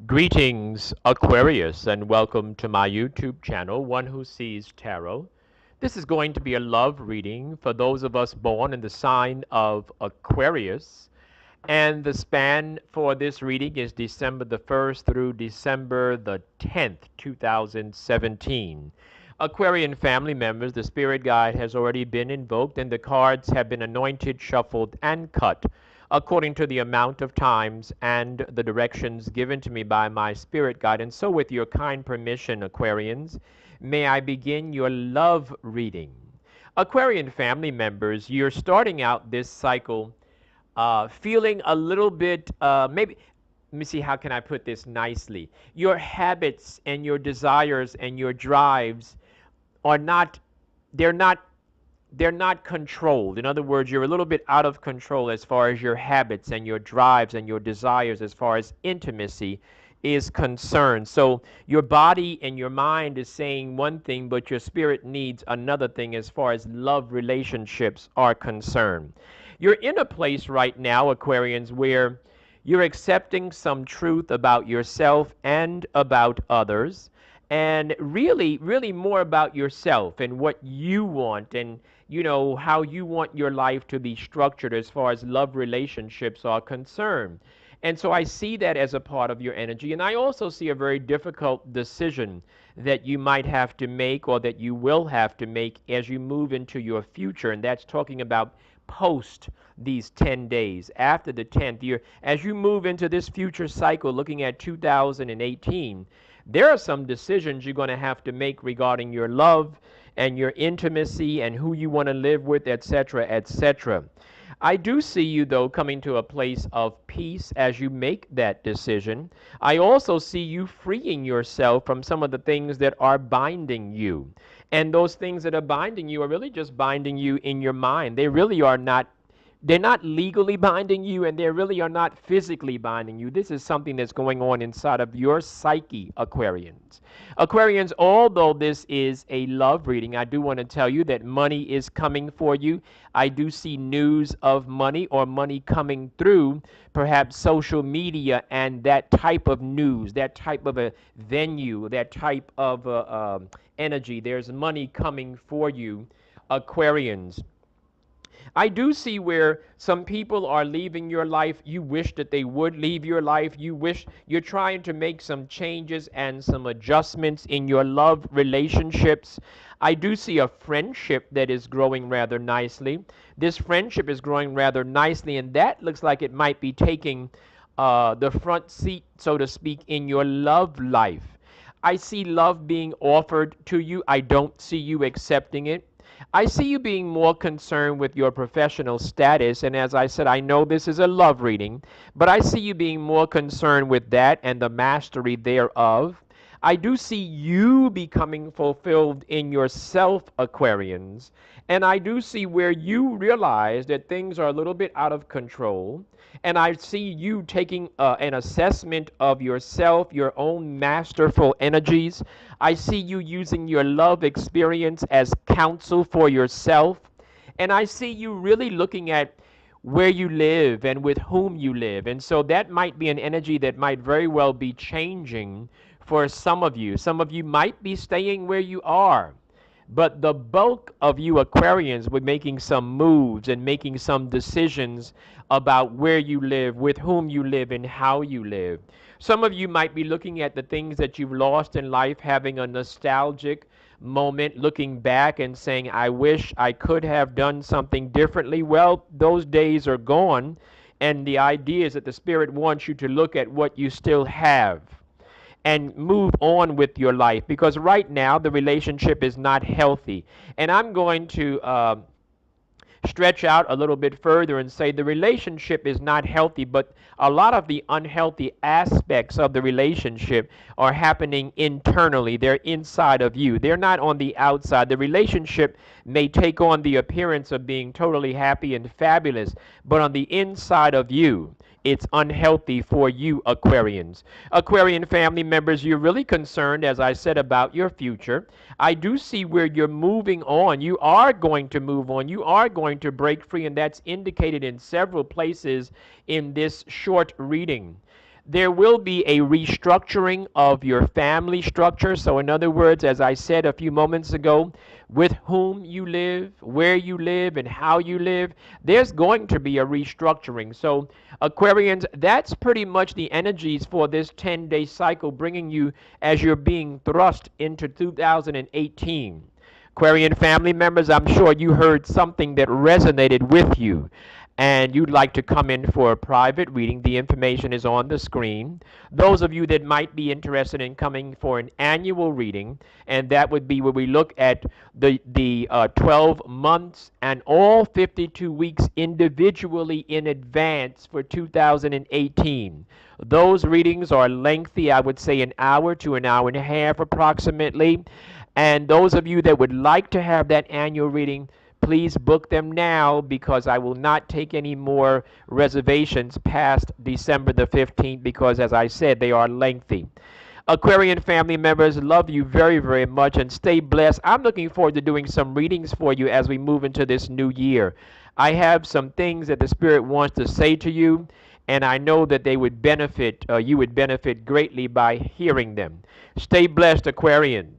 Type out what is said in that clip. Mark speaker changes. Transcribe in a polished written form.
Speaker 1: Greetings, Aquarius, and welcome to my YouTube channel, One Who Sees Tarot. This is going to be a love reading for those of us born in the sign of Aquarius. And the span for this reading is December the 1st through December the 10th, 2017. Aquarian family members, the spirit guide has already been invoked and the cards have been anointed, shuffled, and cut according to the amount of times and the directions given to me by my spirit guide. And so, with your kind permission, Aquarians, may I begin your love reading. Aquarian family members, you're starting out this cycle feeling a little bit, maybe, let me see, how can I put this nicely? Your habits and your desires and your drives are not, they're not they're not controlled. In other words, you're a little bit out of control as far as your habits and your drives and your desires as far as intimacy is concerned. So your body and your mind is saying one thing, but your spirit needs another thing as far as love relationships are concerned. You're in a place right now, Aquarians, where you're accepting some truth about yourself and about others, and really more about yourself and what you want, and how you want your life to be structured as far as love relationships are concerned. And so I see that as a part of your energy, and I also see a very difficult decision that you might have to make, or that you will have to make as you move into your future, and that's talking about post these 10 days after the 10th year. As you move into this future cycle looking at 2018, there are some decisions you're going to have to make regarding your love and your intimacy and who you want to live with, etc., etc. I do see you, though, coming to a place of peace as you make that decision. I also see you freeing yourself from some of the things that are binding you. And those things that are binding you are really just binding you in your mind. They really are not, they're not legally binding you, and they really are not physically binding you. This is something that's going on inside of your psyche, Aquarians. Aquarians, although this is a love reading, I do want to tell you that money is coming for you. I do see news of money, or money coming through perhaps social media and that type of news, that type of a venue, that type of energy. There's money coming for you, Aquarians. I do see where some people are leaving your life. You wish that they would leave your life. You wish, you're trying to make some changes and some adjustments in your love relationships. I do see a friendship that is growing rather nicely. This friendship is growing rather nicely, and that looks like it might be taking the front seat, so to speak, in your love life. I see love being offered to you. I don't see you accepting it. I see you being more concerned with your professional status, and as I said, I know this is a love reading, but I see you being more concerned with that and the mastery thereof. I do see you becoming fulfilled in yourself, Aquarians, and I do see where you realize that things are a little bit out of control, and I see you taking an assessment of yourself, your own masterful energies. I see you using your love experience as counsel for yourself. And I see you really looking at where you live and with whom you live. And so that might be an energy that might very well be changing for some of you. Some of you might be staying where you are. But the bulk of you Aquarians were making some moves and making some decisions about where you live, with whom you live, and how you live. Some of you might be looking at the things that you've lost in life, having a nostalgic moment, looking back and saying, I wish I could have done something differently. Well, those days are gone. And the idea is that the Spirit wants you to look at what you still have and move on with your life, because right now the relationship is not healthy. And I'm going to stretch out a little bit further and say the relationship is not healthy, but a lot of the unhealthy aspects of the relationship are happening internally. They're inside of you, they're not on the outside. The relationship may take on the appearance of being totally happy and fabulous, but on the inside of you, it's unhealthy for you, Aquarians. Aquarian family members, you're really concerned, as I said, about your future. I do see where you're moving on. You are going to move on. You are going to break free, and that's indicated in several places in this short reading. There will be a restructuring of your family structure. So, in other words, as I said a few moments ago, with whom you live, where you live, and how you live, there's going to be a restructuring. So, Aquarians, that's pretty much the energies for this 10-day cycle, bringing you as you're being thrust into 2018. Aquarian family members, I'm sure you heard something that resonated with you and you'd like to come in for a private reading. The information is on the screen. Those of you that might be interested in coming for an annual reading, and that would be where we look at the 12 months and all 52 weeks individually in advance for 2018. Those readings are lengthy, I would say an hour to an hour and a half approximately. And those of you that would like to have that annual reading, please book them now because I will not take any more reservations past December the 15th because, as I said, they are lengthy. Aquarian family members, love you very, very much and stay blessed. I'm looking forward to doing some readings for you as we move into this new year. I have some things that the Spirit wants to say to you, and I know that they would benefit, you would benefit greatly by hearing them. Stay blessed, Aquarians.